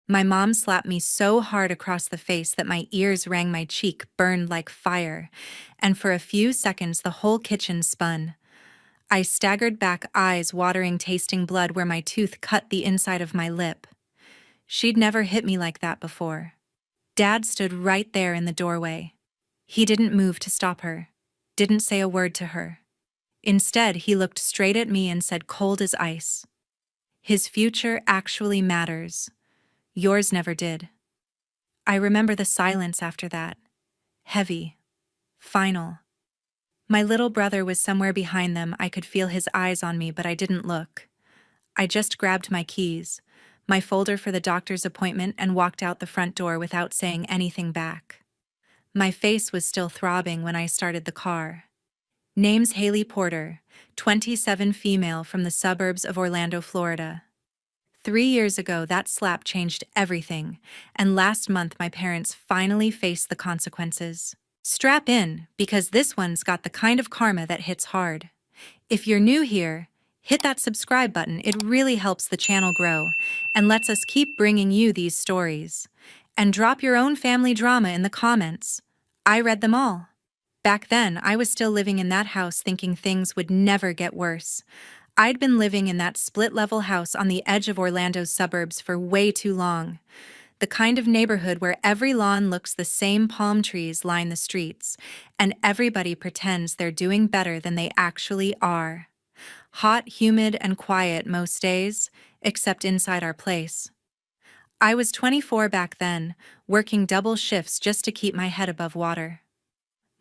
My mom slapped me so hard across the face that my ears rang, my cheek burned like fire, and for a few seconds the whole kitchen spun. I staggered back, eyes watering, tasting blood where my tooth cut the inside of my lip. She'd never hit me like that before. Dad stood right there in the doorway. He didn't move to stop her, didn't say a word to her. Instead, he looked straight at me and said, cold as ice, "His future actually matters. Yours never did." I remember the silence after that. Heavy. Final. My little brother was somewhere behind them. I could feel his eyes on me, but I didn't look. I just grabbed my keys, my folder for the doctor's appointment, and walked out the front door without saying anything back. My face was still throbbing when I started the car. Name's Haley Porter, 27, female from the suburbs of Orlando, Florida. 3 years ago, that slap changed everything, and last month my parents finally faced the consequences. Strap in, because this one's got the kind of karma that hits hard. If you're new here, hit that subscribe button. It really helps the channel grow and lets us keep bringing you these stories. And drop your own family drama in the comments. I read them all. Back then, I was still living in that house thinking things would never get worse. I'd been living in that split-level house on the edge of Orlando's suburbs for way too long. The kind of neighborhood where every lawn looks the same, palm trees line the streets, and everybody pretends they're doing better than they actually are. Hot, humid, and quiet most days, except inside our place. I was 24 back then, working double shifts just to keep my head above water.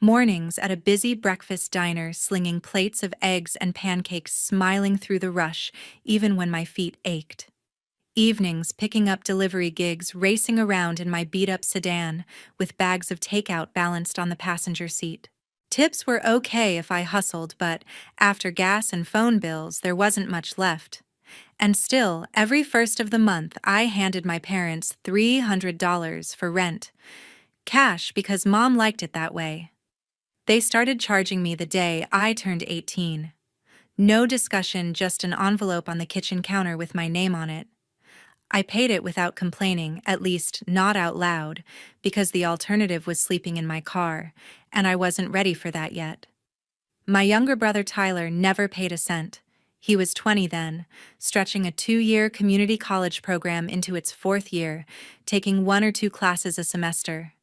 Mornings at a busy breakfast diner, slinging plates of eggs and pancakes, smiling through the rush, even when my feet ached. Evenings picking up delivery gigs, racing around in my beat-up sedan, with bags of takeout balanced on the passenger seat. Tips were okay if I hustled, but after gas and phone bills, there wasn't much left. And still, every first of the month, I handed my parents $300 for rent. Cash, because Mom liked it that way. They started charging me the day I turned 18. No discussion, just an envelope on the kitchen counter with my name on it. I paid it without complaining, at least not out loud, because the alternative was sleeping in my car, and I wasn't ready for that yet. My younger brother Tyler never paid a cent. He was 20 then, stretching a 2-year community college program into its 4th year, taking 1 or 2 classes a semester.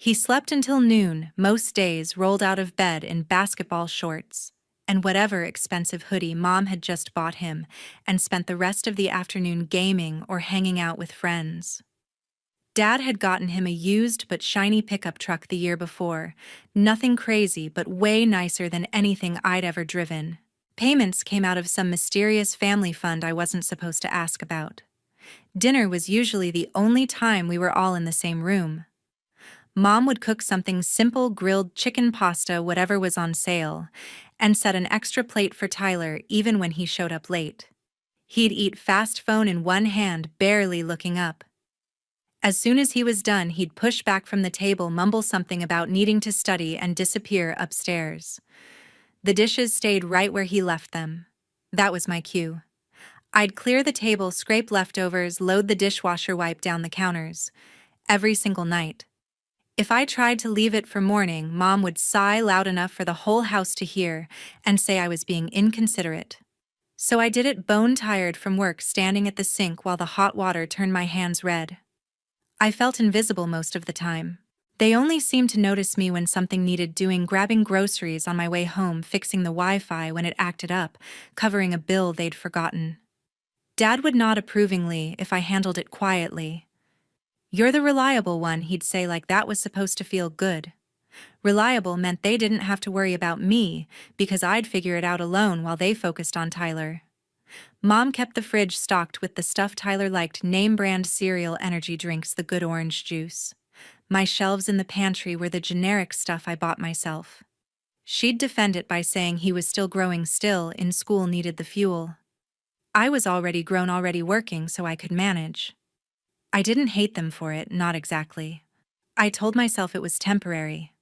He slept until noon, most days, rolled out of bed in basketball shorts and whatever expensive hoodie Mom had just bought him, and spent the rest of the afternoon gaming or hanging out with friends. Dad had gotten him a used but shiny pickup truck the year before, nothing crazy but way nicer than anything I'd ever driven. Payments came out of some mysterious family fund I wasn't supposed to ask about. Dinner was usually the only time we were all in the same room. Mom would cook something simple, grilled chicken pasta, whatever was on sale, and set an extra plate for Tyler even when he showed up late. He'd eat fast, phone in one hand, barely looking up. As soon as he was done, he'd push back from the table, mumble something about needing to study, and disappear upstairs. The dishes stayed right where he left them. That was my cue. I'd clear the table, scrape leftovers, load the dishwasher, wipe down the counters. Every single night. If I tried to leave it for morning, Mom would sigh loud enough for the whole house to hear and say I was being inconsiderate. So I did it, bone-tired from work, standing at the sink while the hot water turned my hands red. I felt invisible most of the time. They only seemed to notice me when something needed doing, grabbing groceries on my way home, fixing the Wi-Fi when it acted up, covering a bill they'd forgotten. Dad would nod approvingly if I handled it quietly. "You're the reliable one," he'd say, like that was supposed to feel good. Reliable meant they didn't have to worry about me because I'd figure it out alone while they focused on Tyler. Mom kept the fridge stocked with the stuff Tyler liked, name-brand cereal, energy drinks, the good orange juice. My shelves in the pantry were the generic stuff I bought myself. She'd defend it by saying he was still growing, still in school, needed the fuel. I was already grown, already working, so I could manage. I didn't hate them for it, not exactly. I told myself it was temporary.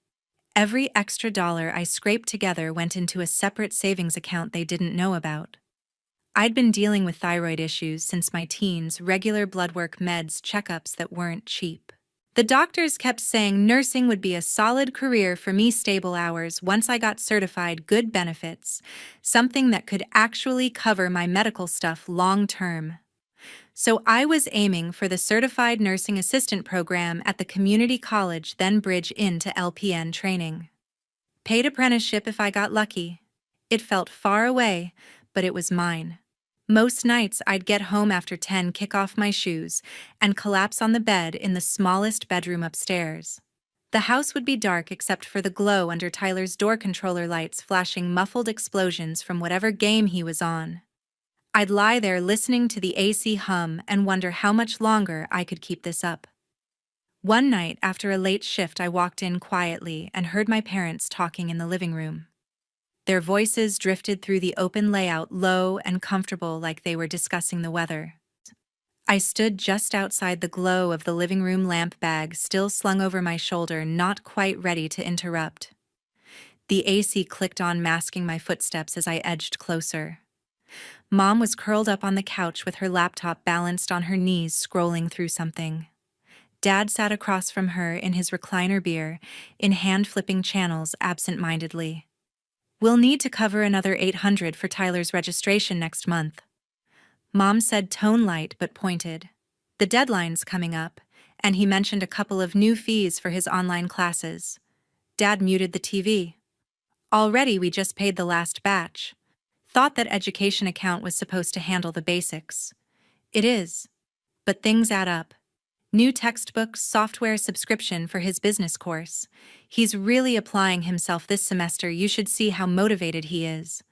Every extra dollar I scraped together went into a separate savings account they didn't know about. I'd been dealing with thyroid issues since my teens, regular blood work, meds, checkups that weren't cheap. The doctors kept saying nursing would be a solid career for me, stable hours once I got certified, good benefits, something that could actually cover my medical stuff long term. So I was aiming for the Certified Nursing Assistant program at the community college, then bridge into LPN training. Paid apprenticeship if I got lucky. It felt far away, but it was mine. Most nights I'd get home after 10, kick off my shoes, and collapse on the bed in the smallest bedroom upstairs. The house would be dark except for the glow under Tyler's door controller lights flashing muffled explosions from whatever game he was on. I'd lie there listening to the AC hum and wonder how much longer I could keep this up. One night after a late shift, I walked in quietly and heard my parents talking in the living room. Their voices drifted through the open layout, low and comfortable, like they were discussing the weather. I stood just outside the glow of the living room lamp, bag still slung over my shoulder, not quite ready to interrupt. The AC clicked on, masking my footsteps as I edged closer. Mom was curled up on the couch with her laptop balanced on her knees, scrolling through something. Dad sat across from her in his recliner, beer in hand, flipping channels absent-mindedly. "We'll need to cover another $800 for Tyler's registration next month," Mom said, tone light but pointed. "The deadline's coming up, and he mentioned a couple of new fees for his online classes." Dad muted the TV. "Already we just paid the last batch. Thought that education account was supposed to handle the basics." "It is. But things add up. New textbooks, software subscription for his business course. He's really applying himself this semester. You should see how motivated he is."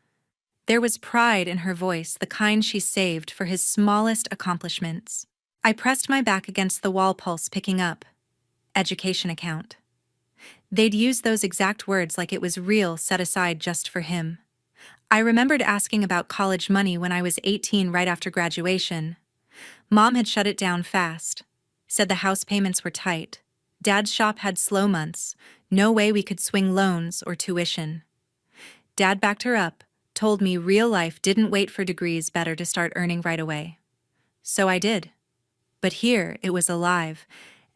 There was pride in her voice, the kind she saved for his smallest accomplishments. I pressed my back against the wall, pulse picking up. Education account. They'd use those exact words like it was real, set aside just for him. I remembered asking about college money when I was 18, right after graduation. Mom had shut it down fast. Said the house payments were tight. Dad's shop had slow months. No way we could swing loans or tuition. Dad backed her up, told me real life didn't wait for degrees, better to start earning right away. So I did. But here it was alive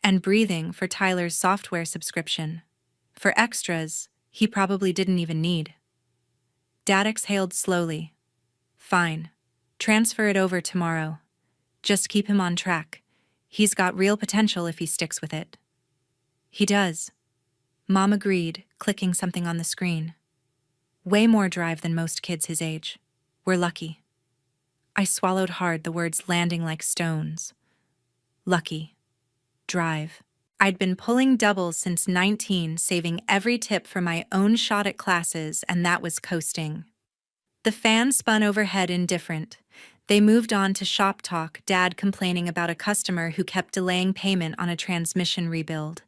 and breathing for Tyler's software subscription. For extras he probably didn't even need. Dad exhaled slowly. "Fine. Transfer it over tomorrow. Just keep him on track. He's got real potential if he sticks with it." "He does," Mom agreed, clicking something on the screen. "Way more drive than most kids his age. We're lucky." I swallowed hard, the words landing like stones. Lucky. Drive. I'd been pulling doubles since 19, saving every tip for my own shot at classes, and that was coasting. The fan spun overhead, indifferent. They moved on to shop talk, Dad complaining about a customer who kept delaying payment on a transmission rebuild.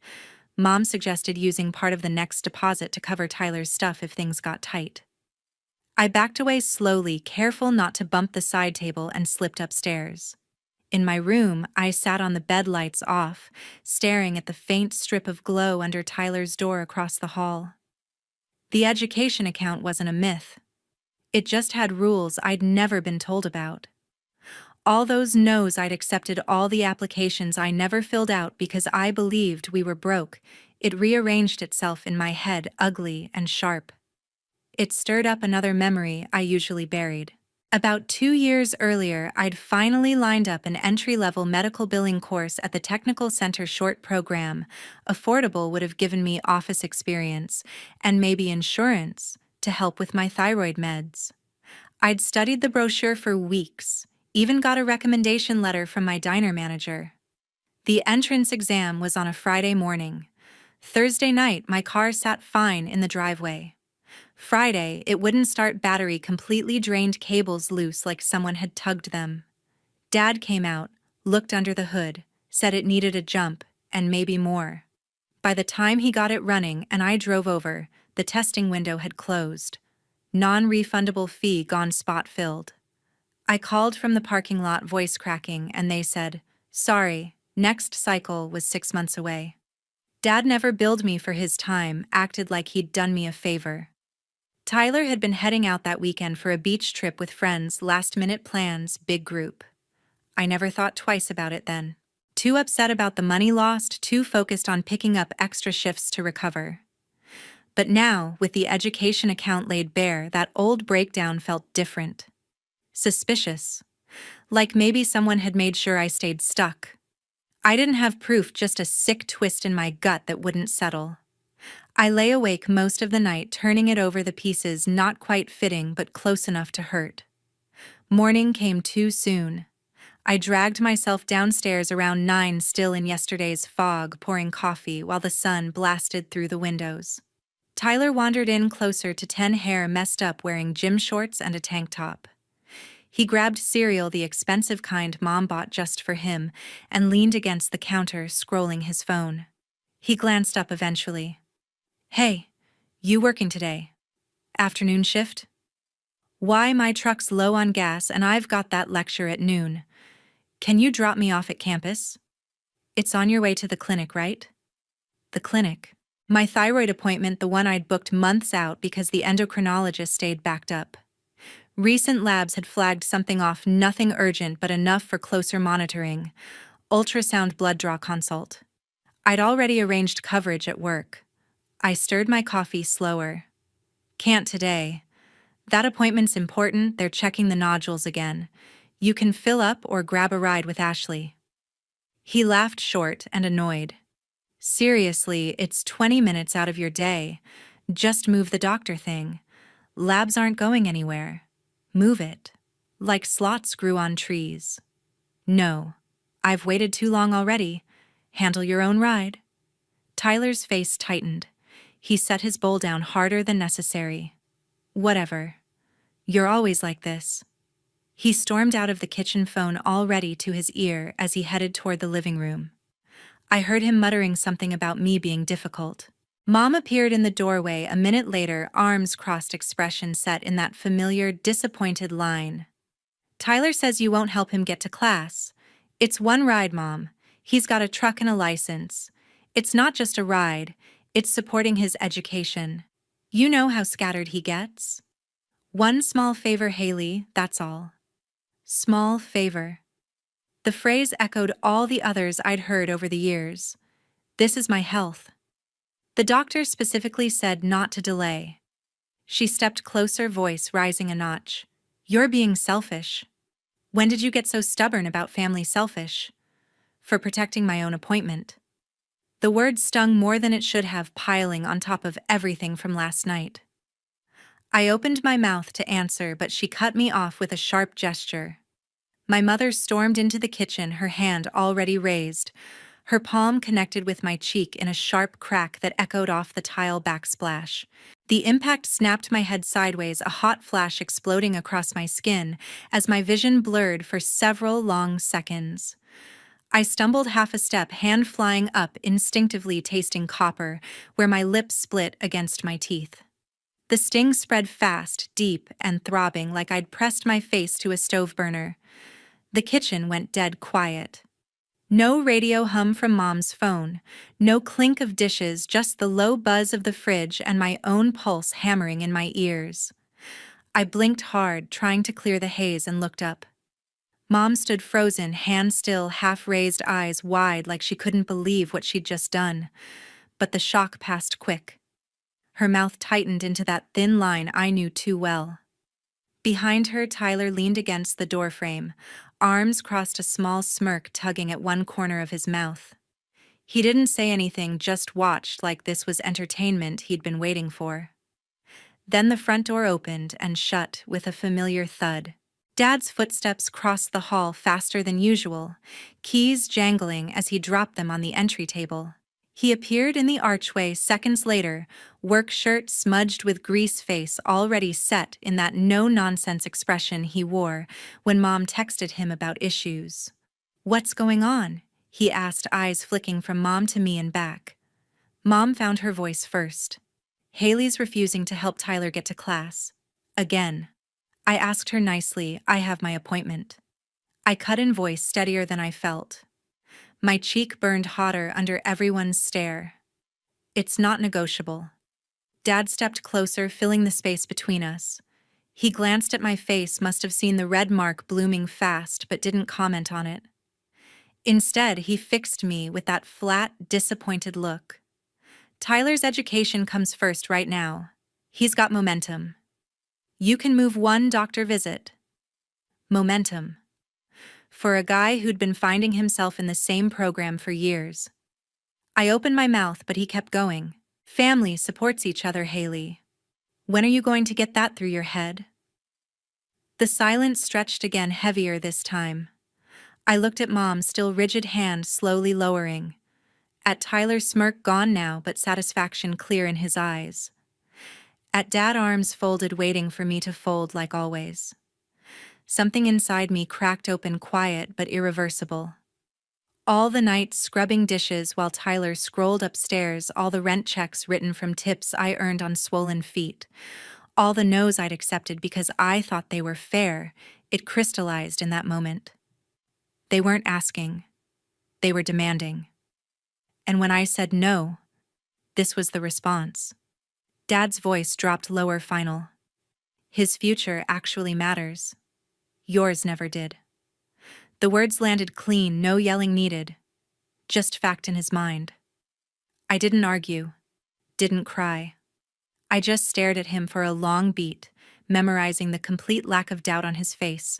Mom suggested using part of the next deposit to cover Tyler's stuff if things got tight. I backed away slowly, careful not to bump the side table, and slipped upstairs. In my room, I sat on the bed, lights off, staring at the faint strip of glow under Tyler's door across the hall. The education account wasn't a myth. It just had rules I'd never been told about. All those no's I'd accepted, all the applications I never filled out because I believed we were broke. It rearranged itself in my head, ugly and sharp. It stirred up another memory I usually buried. About 2 years earlier, I'd finally lined up an entry-level medical billing course at the Technical Center, short program. Affordable, would have given me office experience and maybe insurance to help with my thyroid meds. I'd studied the brochure for weeks, even got a recommendation letter from my diner manager. The entrance exam was on a Friday morning. Thursday night, my car sat fine in the driveway. Friday, it wouldn't start, battery completely drained, cables loose like someone had tugged them. Dad came out, looked under the hood, said it needed a jump, and maybe more. By the time he got it running and I drove over, the testing window had closed. Non-refundable fee gone, spot filled. I called from the parking lot, voice cracking, and they said, "Sorry, next cycle was 6 months away." Dad never billed me for his time, acted like he'd done me a favor. Tyler had been heading out that weekend for a beach trip with friends, last-minute plans, big group. I never thought twice about it then. Too upset about the money lost, too focused on picking up extra shifts to recover. But now, with the education account laid bare, that old breakdown felt different. Suspicious. Like maybe someone had made sure I stayed stuck. I didn't have proof, just a sick twist in my gut that wouldn't settle. I lay awake most of the night, turning it over, the pieces not quite fitting but close enough to hurt. Morning came too soon. I dragged myself downstairs around 9, still in yesterday's fog, pouring coffee while the sun blasted through the windows. Tyler wandered in closer to 10, hair messed up, wearing gym shorts and a tank top. He grabbed cereal, the expensive kind Mom bought just for him, and leaned against the counter, scrolling his phone. He glanced up eventually. "Hey, you working today? Afternoon shift?" "Why, my truck's low on gas and I've got that lecture at noon. Can you drop me off at campus?" "It's on your way to the clinic, right?" "The clinic?" "My thyroid appointment, the one I'd booked months out because the endocrinologist stayed backed up. Recent labs had flagged something off, nothing urgent but enough for closer monitoring. Ultrasound, blood draw consult. I'd already arranged coverage at work." I stirred my coffee slower. "Can't today. That appointment's important, they're checking the nodules again. You can fill up or grab a ride with Ashley." He laughed, short and annoyed. "Seriously, it's 20 minutes out of your day. Just move the doctor thing. Labs aren't going anywhere. Move it. Like slots grew on trees." "No. I've waited too long already. Handle your own ride." Tyler's face tightened. He set his bowl down harder than necessary. "Whatever. You're always like this." He stormed out of the kitchen, phone already to his ear as he headed toward the living room. I heard him muttering something about me being difficult. Mom appeared in the doorway a minute later, arms crossed, expression set in that familiar, disappointed line. "Tyler says you won't help him get to class. It's one ride, Mom. He's got a truck and a license. It's not just a ride, it's supporting his education. You know how scattered he gets. One small favor, Haley, that's all." Small favor. The phrase echoed all the others I'd heard over the years. This is my health. The doctor specifically said not to delay. She stepped closer, voice rising a notch. "You're being selfish." "When did you get so stubborn about family selfish?" "For protecting my own appointment." The word stung more than it should have, piling on top of everything from last night. I opened my mouth to answer, but she cut me off with a sharp gesture. My mother stormed into the kitchen, her hand already raised. Her palm connected with my cheek in a sharp crack that echoed off the tile backsplash. The impact snapped my head sideways, a hot flash exploding across my skin as my vision blurred for several long seconds. I stumbled half a step, hand flying up, instinctively tasting copper, where my lips split against my teeth. The sting spread fast, deep, and throbbing, like I'd pressed my face to a stove burner. The kitchen went dead quiet. No radio hum from Mom's phone, no clink of dishes, just the low buzz of the fridge and my own pulse hammering in my ears. I blinked hard, trying to clear the haze, and looked up. Mom stood frozen, hand still, half-raised, eyes wide, like she couldn't believe what she'd just done. But the shock passed quick. Her mouth tightened into that thin line I knew too well. Behind her, Tyler leaned against the doorframe, arms crossed, a small smirk tugging at one corner of his mouth. He didn't say anything, just watched, like this was entertainment he'd been waiting for. Then the front door opened and shut with a familiar thud. Dad's footsteps crossed the hall faster than usual, keys jangling as he dropped them on the entry table. He appeared in the archway seconds later, work shirt smudged with grease, face already set in that no-nonsense expression he wore when Mom texted him about issues. "What's going on?" he asked, eyes flicking from Mom to me and back. Mom found her voice first. "Haley's refusing to help Tyler get to class. Again." I asked her nicely, "I have my appointment." I cut in, voice steadier than I felt. My cheek burned hotter under everyone's stare. "It's not negotiable." Dad stepped closer, filling the space between us. He glanced at my face, must have seen the red mark blooming fast, but didn't comment on it. Instead, he fixed me with that flat, disappointed look. Tyler's education comes first right now. He's got momentum. You can move one doctor visit. Momentum. For a guy who'd been finding himself in the same program for years. I opened my mouth, but he kept going. Family supports each other, Haley. When are you going to get that through your head? The silence stretched again, heavier this time. I looked at Mom, still rigid hand slowly lowering. At Tyler's smirk gone now, but satisfaction clear in his eyes. At Dad, arms folded, waiting for me to fold like always. Something inside me cracked open, quiet but irreversible. All the night scrubbing dishes while Tyler scrolled upstairs, all the rent checks written from tips I earned on swollen feet. All the no's I'd accepted because I thought they were fair, it crystallized in that moment. They weren't asking. They were demanding. And when I said no, this was the response. Dad's voice dropped lower, final. His future actually matters. Yours never did. The words landed clean, no yelling needed. Just fact in his mind. I didn't argue. Didn't cry. I just stared at him for a long beat, memorizing the complete lack of doubt on his face,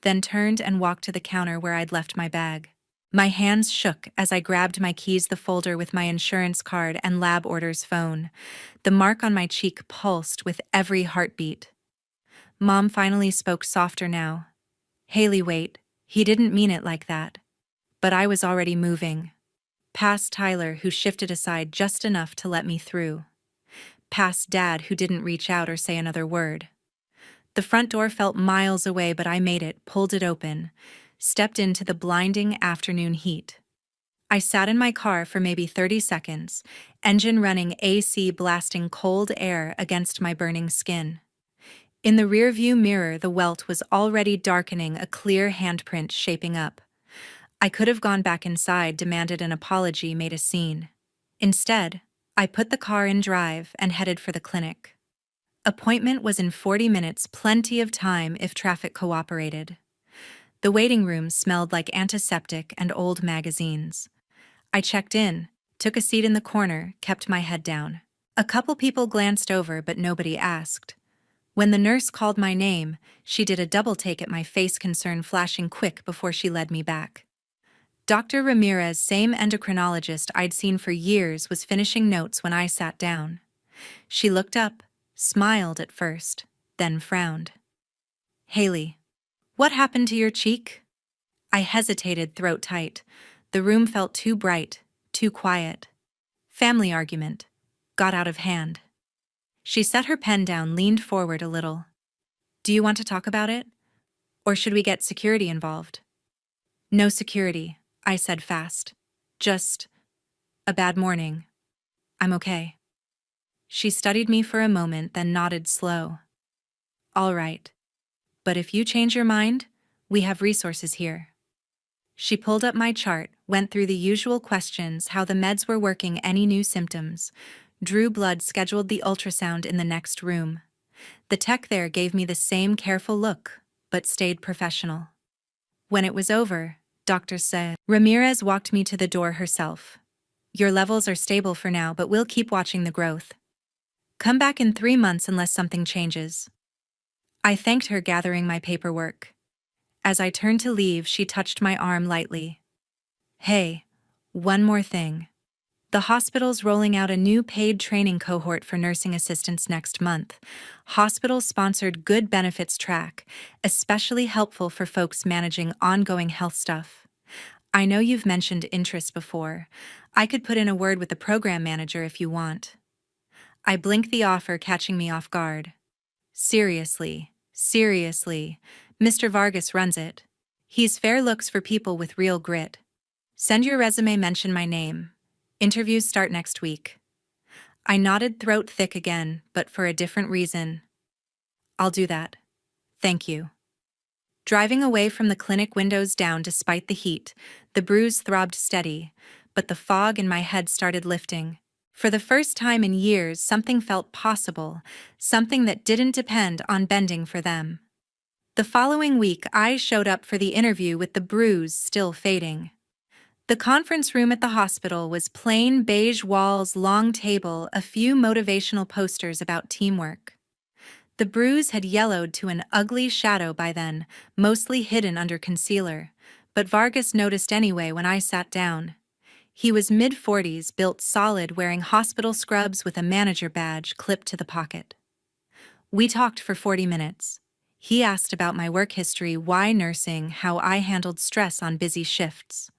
then turned and walked to the counter where I'd left my bag. My hands shook as I grabbed my keys, the folder with my insurance card and lab orders phone. The mark on my cheek pulsed with every heartbeat. Mom finally spoke, softer now. Haley, wait, he didn't mean it like that. But I was already moving. Past Tyler, who shifted aside just enough to let me through. Past Dad, who didn't reach out or say another word. The front door felt miles away, but I made it, pulled it open, stepped into the blinding afternoon heat. I sat in my car for maybe 30 seconds, engine running, AC blasting cold air against my burning skin. In the rearview mirror, the welt was already darkening, a clear handprint shaping up. I could have gone back inside, demanded an apology, made a scene. Instead, I put the car in drive and headed for the clinic. Appointment was in 40 minutes, plenty of time if traffic cooperated. The waiting room smelled like antiseptic and old magazines. I checked in, took a seat in the corner, kept my head down. A couple people glanced over, but nobody asked. When the nurse called my name, she did a double take at my face, concern flashing quick before she led me back. Dr. Ramirez, same endocrinologist I'd seen for years, was finishing notes when I sat down. She looked up, smiled at first, then frowned. Haley, what happened to your cheek? I hesitated, throat tight. The room felt too bright, too quiet. Family argument. Got out of hand. She set her pen down, leaned forward a little. Do you want to talk about it? Or should we get security involved? No security, I said fast. Just a bad morning. I'm okay. She studied me for a moment, then nodded slow. All right. But if you change your mind, we have resources here. She pulled up my chart, went through the usual questions, how the meds were working, any new symptoms. Drew blood, scheduled the ultrasound in the next room. The tech there gave me the same careful look, but stayed professional. When it was over, doctor said, Ramirez walked me to the door herself. Your levels are stable for now, but we'll keep watching the growth. Come back in 3 months unless something changes. I thanked her, gathering my paperwork. As I turned to leave, she touched my arm lightly. Hey, one more thing. The hospital's rolling out a new paid training cohort for nursing assistants next month. Hospital-sponsored good benefits track, especially helpful for folks managing ongoing health stuff. I know you've mentioned interest before. I could put in a word with the program manager if you want. I blinked the offer, catching me off guard. Seriously, Mr. Vargas runs it. He's fair looks for people with real grit. Send your resume, mention my name. Interviews start next week. I nodded, throat thick again, but for a different reason. I'll do that. Thank you. Driving away from the clinic, windows down despite the heat, the bruise throbbed steady, but the fog in my head started lifting. For the first time in years, something felt possible, something that didn't depend on bending for them. The following week, I showed up for the interview with the bruise still fading. The conference room at the hospital was plain beige walls, long table, a few motivational posters about teamwork. The bruise had yellowed to an ugly shadow by then, mostly hidden under concealer, but Vargas noticed anyway when I sat down. He was mid-40s, built solid, wearing hospital scrubs with a manager badge clipped to the pocket. We talked for 40 minutes. He asked about my work history, why nursing, how I handled stress on busy shifts.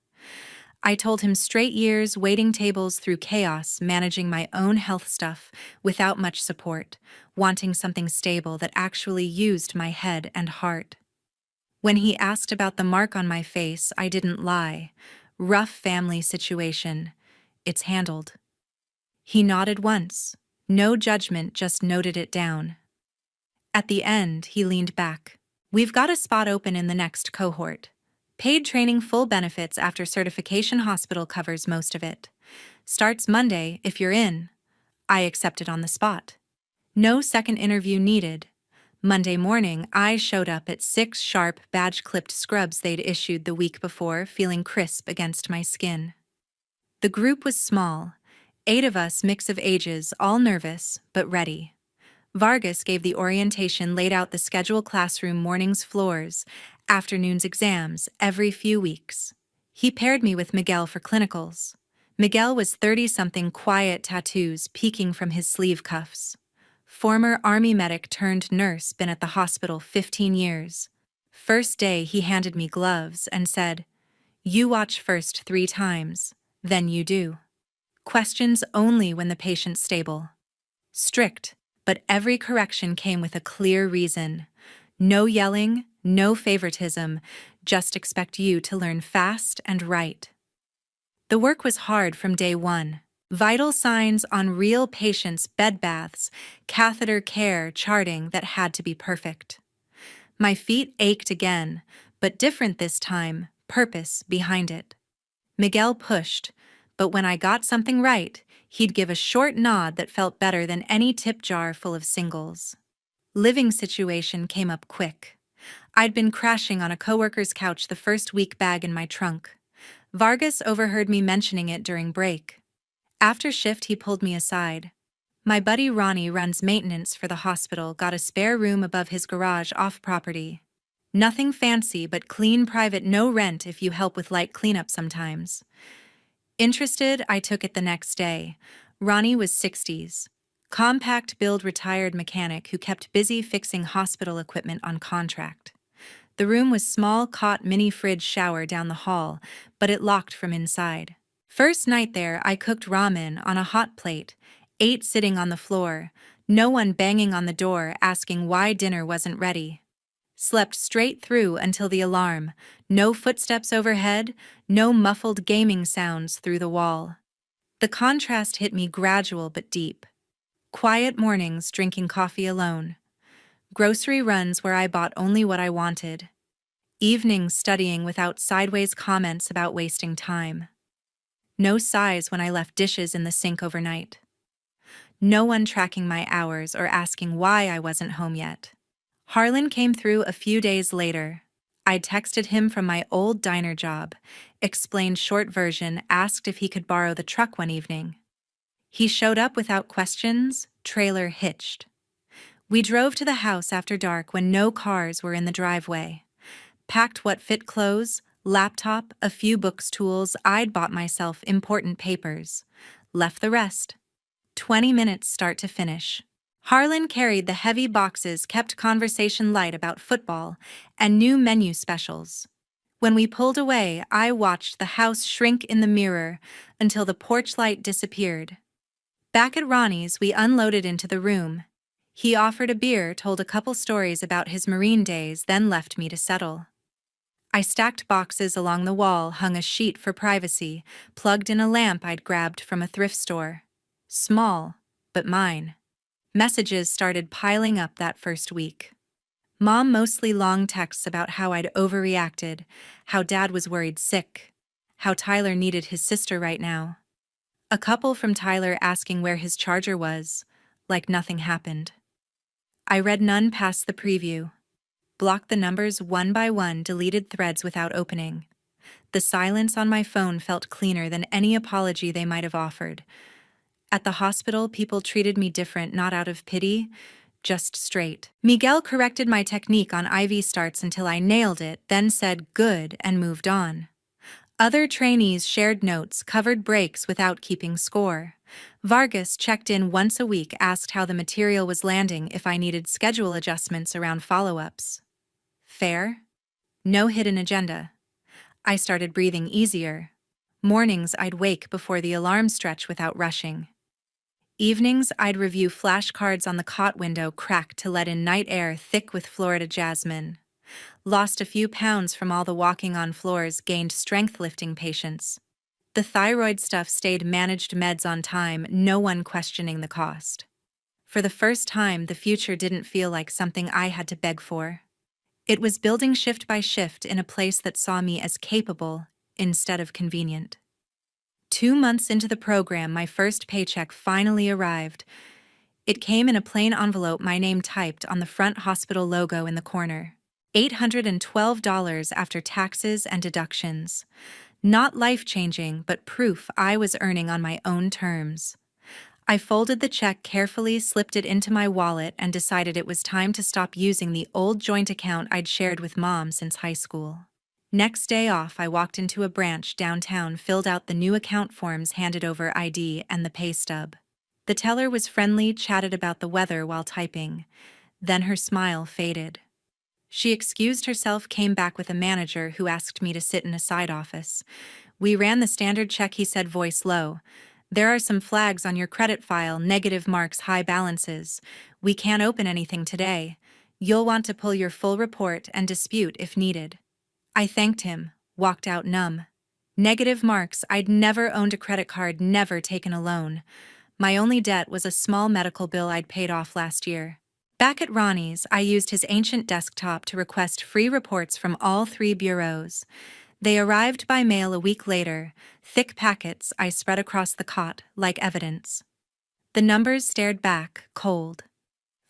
I told him straight years, waiting tables through chaos, managing my own health stuff without much support, wanting something stable that actually used my head and heart. When he asked about the mark on my face, I didn't lie. Rough family situation. It's handled. He nodded once. No judgment, just noted it down. At the end, he leaned back. We've got a spot open in the next cohort. Paid training, full benefits after certification, hospital covers most of it. Starts Monday if you're in. I accepted on the spot. No second interview needed. Monday morning, I showed up at 6 sharp, badge-clipped scrubs they'd issued the week before, feeling crisp against my skin. The group was small. 8 of us, mix of ages, all nervous, but ready. Vargas gave the orientation, laid out the schedule, classroom, mornings, floors, afternoons, exams, every few weeks. He paired me with Miguel for clinicals. Miguel was 30-something, quiet, tattoos peeking from his sleeve cuffs. Former Army medic turned nurse, been at the hospital 15 years. First day, he handed me gloves and said, "You watch first 3 times, then you do. Questions only when the patient's stable." Strict, but every correction came with a clear reason. No yelling, no favoritism, just expect you to learn fast and right. The work was hard from day one. Vital signs on real patients, bed baths, catheter care, charting that had to be perfect. My feet ached again, but different this time, purpose behind it. Miguel pushed, but when I got something right, he'd give a short nod that felt better than any tip jar full of singles. Living situation came up quick. I'd been crashing on a coworker's couch the first week, bag in my trunk. Vargas overheard me mentioning it during break. After shift, he pulled me aside. My buddy Ronnie runs maintenance for the hospital, got a spare room above his garage off property. Nothing fancy, but clean, private, no rent if you help with light cleanup sometimes. Interested, I took it the next day. Ronnie was 60s. Compact build, retired mechanic who kept busy fixing hospital equipment on contract. The room was small, cot, mini fridge, shower down the hall, but it locked from inside. First night there, I cooked ramen on a hot plate, ate sitting on the floor, no one banging on the door asking why dinner wasn't ready. Slept straight through until the alarm, no footsteps overhead, no muffled gaming sounds through the wall. The contrast hit me, gradual but deep. Quiet mornings, drinking coffee alone. Grocery runs where I bought only what I wanted. Evenings studying without sideways comments about wasting time. No sighs when I left dishes in the sink overnight. No one tracking my hours or asking why I wasn't home yet. Harlan came through a few days later. I'd texted him from my old diner job, explained short version, asked if he could borrow the truck one evening. He showed up without questions, trailer hitched. We drove to the house after dark when no cars were in the driveway. Packed what fit, clothes, laptop, a few books, tools. I'd bought myself, important papers. Left the rest. 20 minutes start to finish. Harlan carried the heavy boxes, kept conversation light about football and new menu specials. When we pulled away, I watched the house shrink in the mirror until the porch light disappeared. Back at Ronnie's, we unloaded into the room. He offered a beer, told a couple stories about his Marine days, then left me to settle. I stacked boxes along the wall, hung a sheet for privacy, plugged in a lamp I'd grabbed from a thrift store. Small, but mine. Messages started piling up that first week. Mom mostly long texts about how I'd overreacted, how Dad was worried sick, how Tyler needed his sister right now. A couple from Tyler asking where his charger was, like nothing happened. I read none past the preview. Blocked the numbers one by one, deleted threads without opening. The silence on my phone felt cleaner than any apology they might have offered. At the hospital, people treated me different, not out of pity, just straight. Miguel corrected my technique on IV starts until I nailed it, then said good and moved on. Other trainees shared notes, covered breaks without keeping score. Vargas checked in once a week, asked how the material was landing, if I needed schedule adjustments around follow-ups. Fair? No hidden agenda. I started breathing easier. Mornings, I'd wake before the alarm stretch without rushing. Evenings, I'd review flashcards on the cot window, cracked to let in night air thick with Florida jasmine. Lost a few pounds from all the walking on floors, gained strength lifting patience. The thyroid stuff stayed, managed meds on time, no one questioning the cost. For the first time, the future didn't feel like something I had to beg for. It was building shift by shift in a place that saw me as capable instead of convenient. 2 months into the program, my first paycheck finally arrived. It came in a plain envelope, my name typed on the front, hospital logo in the corner. $812 after taxes and deductions. Not life-changing, but proof I was earning on my own terms. I folded the check carefully, slipped it into my wallet, and decided it was time to stop using the old joint account I'd shared with Mom since high school. Next day off, I walked into a branch downtown, filled out the new account forms, handed over ID and the pay stub. The teller was friendly, chatted about the weather while typing. Then her smile faded. She excused herself, came back with a manager who asked me to sit in a side office. We ran the standard check, he said, voice low. There are some flags on your credit file, negative marks, high balances. We can't open anything today. You'll want to pull your full report and dispute if needed. I thanked him, walked out numb. Negative marks, I'd never owned a credit card, never taken a loan. My only debt was a small medical bill I'd paid off last year. Back at Ronnie's, I used his ancient desktop to request free reports from all 3 bureaus. They arrived by mail a week later, thick packets I spread across the cot like evidence. The numbers stared back, cold.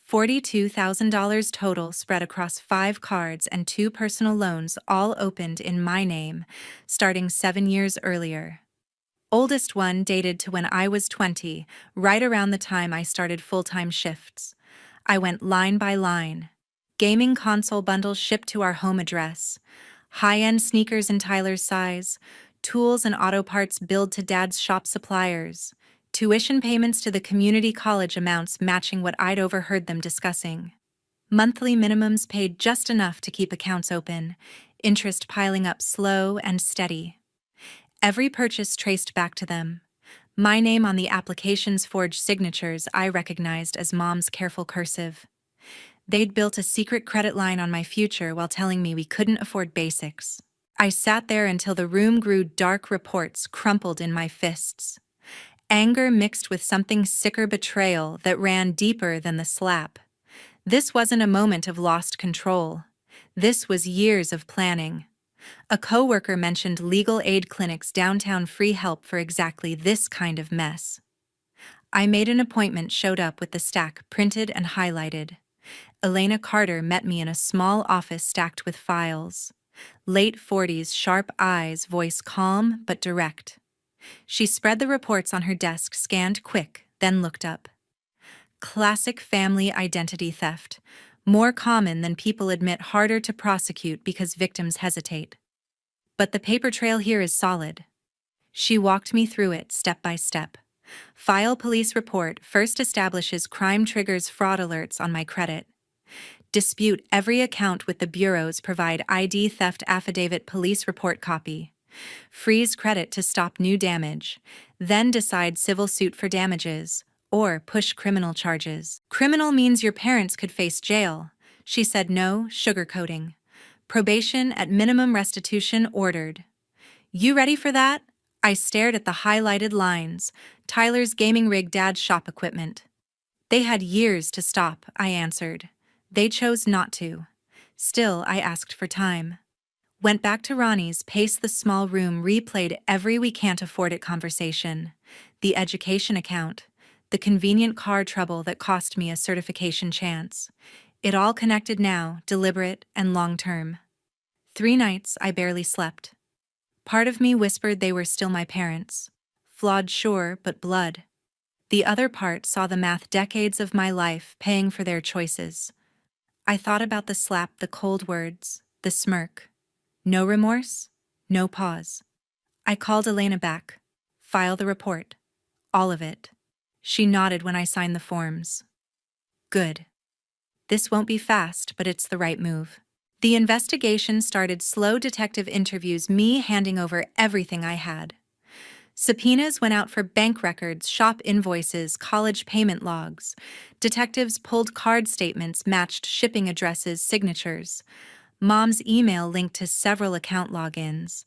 $42,000 total, spread across 5 cards and 2 personal loans, all opened in my name, starting 7 years earlier. Oldest one dated to when I was 20, right around the time I started full-time shifts. I went line by line. Gaming console bundles shipped to our home address. High-end sneakers in Tyler's size. Tools and auto parts billed to Dad's shop suppliers. Tuition payments to the community college, amounts matching what I'd overheard them discussing. Monthly minimums paid just enough to keep accounts open, interest piling up slow and steady. Every purchase traced back to them. My name on the application's forged signatures I recognized as Mom's careful cursive. They'd built a secret credit line on my future while telling me we couldn't afford basics. I sat there until the room grew dark, reports crumpled in my fists. Anger mixed with something sicker, betrayal that ran deeper than the slap. This wasn't a moment of lost control. This was years of planning. A coworker mentioned legal aid clinics downtown, free help for exactly this kind of mess. I made an appointment, showed up with the stack printed and highlighted. Elena Carter met me in a small office stacked with files. Late 40s, sharp eyes, voice calm but direct. She spread the reports on her desk, scanned quick, then looked up. Classic family identity theft. More common than people admit, harder to prosecute because victims hesitate. But the paper trail here is solid. She walked me through it step by step. File police report, first establishes crime, triggers fraud alerts on my credit. Dispute every account with the bureaus, provide ID theft affidavit, police report copy. Freeze credit to stop new damage, then decide civil suit for damages, or push criminal charges. Criminal means your parents could face jail. She said no sugarcoating. Probation at minimum, restitution ordered. You ready for that? I stared at the highlighted lines. Tyler's gaming rig, Dad's shop equipment. They had years to stop, I answered. They chose not to. Still, I asked for time. Went back to Ronnie's, paced the small room, replayed every "we can't afford it" conversation. the education account, the convenient car trouble that cost me a certification chance. It all connected now, deliberate and long-term. 3 nights I barely slept. Part of me whispered they were still my parents. Flawed, sure, but blood. The other part saw the math decades of my life paying for their choices. I thought about the slap, the cold words, the smirk. No remorse, no pause. I called Elena back. File the report. All of it. She nodded when I signed the forms. Good. This won't be fast, but it's the right move. The investigation started slow detective interviews, me handing over everything I had. Subpoenas went out for bank records, shop invoices, college payment logs. Detectives pulled card statements, matched shipping addresses, signatures. Mom's email linked to several account logins.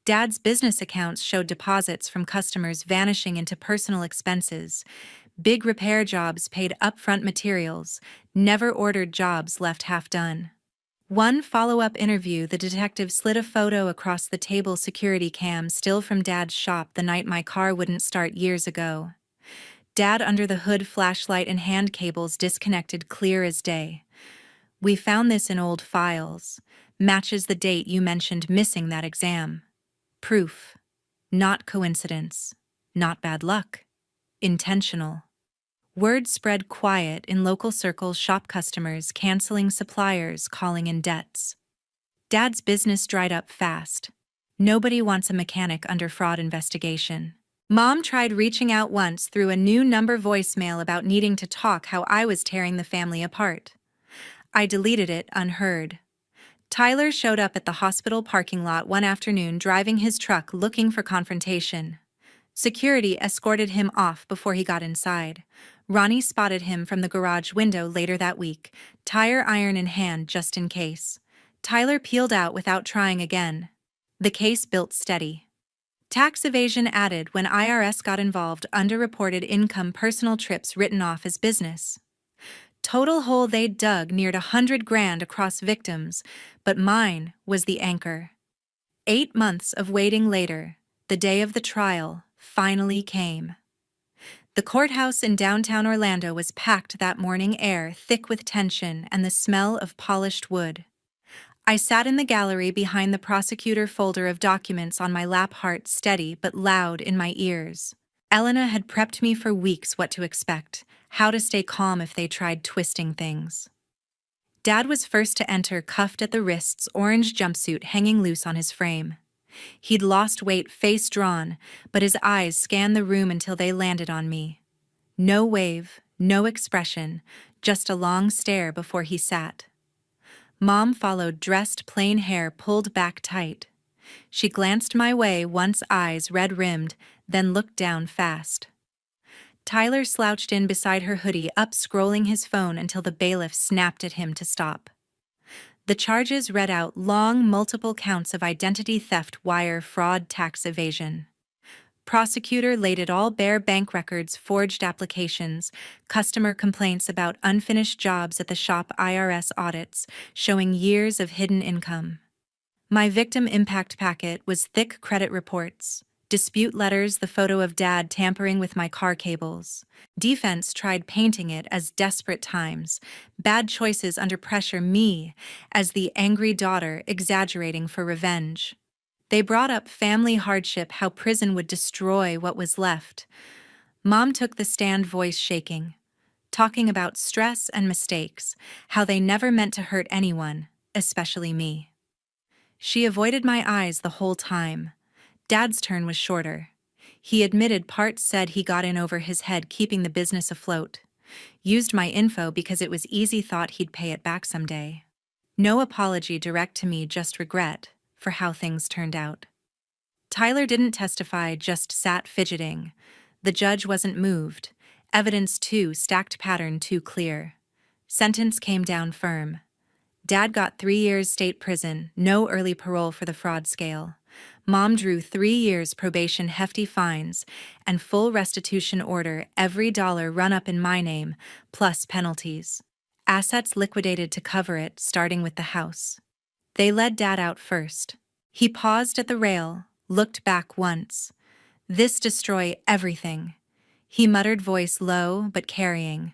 Dad's business accounts showed deposits from customers vanishing into personal expenses. Big repair jobs paid upfront materials. Never ordered jobs left half done. One follow-up interview, the detective slid a photo across the table security cam still from Dad's shop the night my car wouldn't start years ago. Dad under the hood, flashlight and hand cables disconnected, clear as day. We found this in old files. Matches the date you mentioned missing that exam. Proof. Not coincidence. Not bad luck. Intentional. Word spread quiet in local circles, shop customers canceling suppliers, calling in debts. Dad's business dried up fast. Nobody wants a mechanic under fraud investigation. Mom tried reaching out once through a new number voicemail about needing to talk how I was tearing the family apart. I deleted it unheard. Tyler showed up at the hospital parking lot one afternoon driving his truck looking for confrontation. Security escorted him off before he got inside. Ronnie spotted him from the garage window later that week, tire iron in hand just in case. Tyler peeled out without trying again. The case built steady. Tax evasion added when IRS got involved, underreported income, personal trips written off as business. Total hole they'd dug neared $100,000 across victims, but mine was the anchor. 8 months of waiting later, the day of the trial finally came. The courthouse in downtown Orlando was packed that morning, air thick with tension and the smell of polished wood. I sat in the gallery behind the prosecutor, folder of documents on my lap, heart steady but loud in my ears. Elena had prepped me for weeks what to expect, how to stay calm if they tried twisting things. Dad was first to enter, cuffed at the wrists, orange jumpsuit hanging loose on his frame. He'd lost weight, face drawn, but his eyes scanned the room until they landed on me. No wave, no expression, just a long stare before he sat. Mom followed, dressed, plain hair pulled back tight. She glanced my way once, eyes red-rimmed, then looked down fast. Tyler slouched in beside her, hoodie up, scrolling his phone until the bailiff snapped at him to stop. The charges read out, long, multiple counts of identity theft, wire fraud, tax evasion. Prosecutor laid it all bare: bank records, forged applications, customer complaints about unfinished jobs at the shop, IRS audits showing years of hidden income. My victim impact packet was thick: credit reports, dispute letters, the photo of Dad tampering with my car cables. Defense tried painting it as desperate times, bad choices under pressure, me as the angry daughter exaggerating for revenge. They brought up family hardship, how prison would destroy what was left. Mom took the stand, voice shaking, talking about stress and mistakes, how they never meant to hurt anyone, especially me. She avoided my eyes the whole time. Dad's turn was shorter. He admitted parts, said he got in over his head keeping the business afloat. Used my info because it was easy, thought he'd pay it back someday. No apology direct to me, just regret for how things turned out. Tyler didn't testify, just sat fidgeting. The judge wasn't moved. Evidence too stacked, pattern too clear. Sentence came down firm. Dad got 3 years state prison, no early parole for the fraud scale. Mom drew 3 years probation, hefty fines, and full restitution order, every dollar run up in my name, plus penalties. Assets liquidated to cover it, starting with the house. They led Dad out first. He paused at the rail, looked back once. This destroy everything, he muttered, voice low but carrying.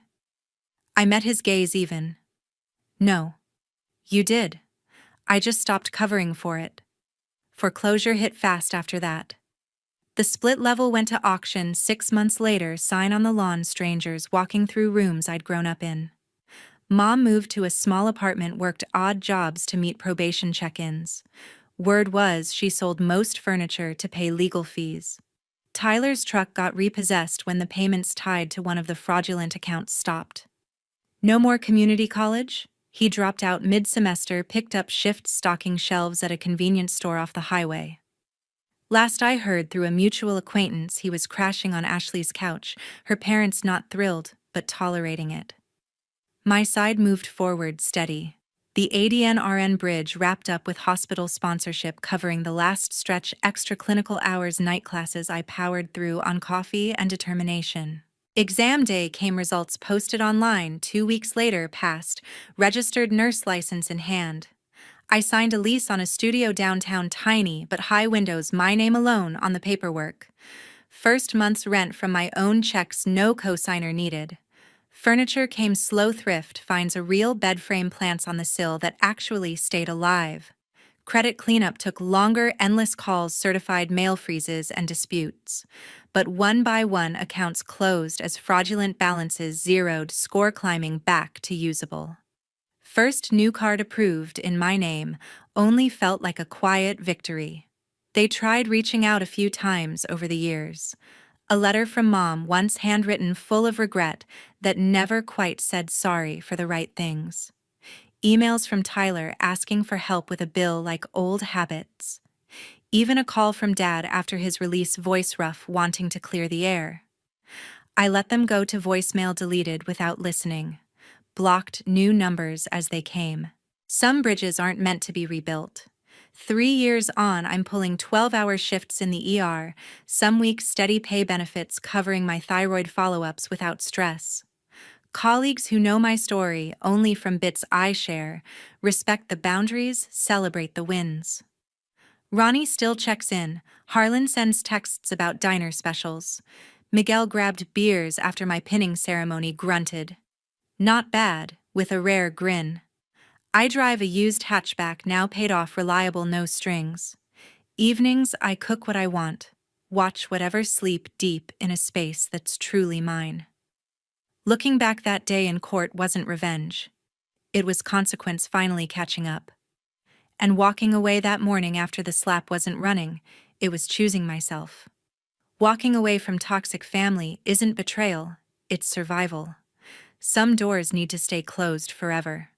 I met his gaze even. No. You did. I just stopped covering for it. Foreclosure hit fast after that. The split level went to auction 6 months later, sign on the lawn, strangers walking through rooms I'd grown up in. Mom moved to a small apartment, worked odd jobs to meet probation check-ins. Word was she sold most furniture to pay legal fees. Tyler's truck got repossessed when the payments tied to one of the fraudulent accounts stopped. No more community college? He dropped out mid-semester, picked up shifts stocking shelves at a convenience store off the highway. Last I heard through a mutual acquaintance, he was crashing on Ashley's couch, her parents not thrilled, but tolerating it. My side moved forward steady. The ADN-RN bridge wrapped up with hospital sponsorship covering the last stretch, extra clinical hours, night classes I powered through on coffee and determination. Exam day came, results posted online. 2 weeks later passed, registered nurse license in hand. I signed a lease on a studio downtown, tiny but high windows, my name alone on the paperwork. First month's rent from my own checks, no cosigner needed. Furniture came slow, thrift finds a real bed frame, plants on the sill that actually stayed alive. Credit cleanup took longer, endless calls, certified mail freezes and disputes. But one by one accounts closed as fraudulent balances zeroed, score climbing back to usable. First new card approved in my name, only felt like a quiet victory. They tried reaching out a few times over the years. A letter from Mom, once handwritten, full of regret, that never quite said sorry for the right things. Emails from Tyler asking for help with a bill, like old habits. Even a call from Dad after his release, voice rough, wanting to clear the air. I let them go to voicemail, deleted without listening. Blocked new numbers as they came. Some bridges aren't meant to be rebuilt. 3 years on, I'm pulling 12-hour shifts in the ER, some weeks steady pay, benefits covering my thyroid follow-ups without stress. Colleagues who know my story only from bits I share, respect the boundaries, celebrate the wins. Ronnie still checks in. Harlan sends texts about diner specials. Miguel grabbed beers after my pinning ceremony, grunted. Not bad, with a rare grin. I drive a used hatchback, now paid off, reliable, no strings. Evenings I cook what I want, watch whatever, sleep deep in a space that's truly mine. Looking back, that day in court wasn't revenge. It was consequence finally catching up. And walking away that morning after the slap wasn't running, it was choosing myself. Walking away from toxic family isn't betrayal, it's survival. Some doors need to stay closed forever.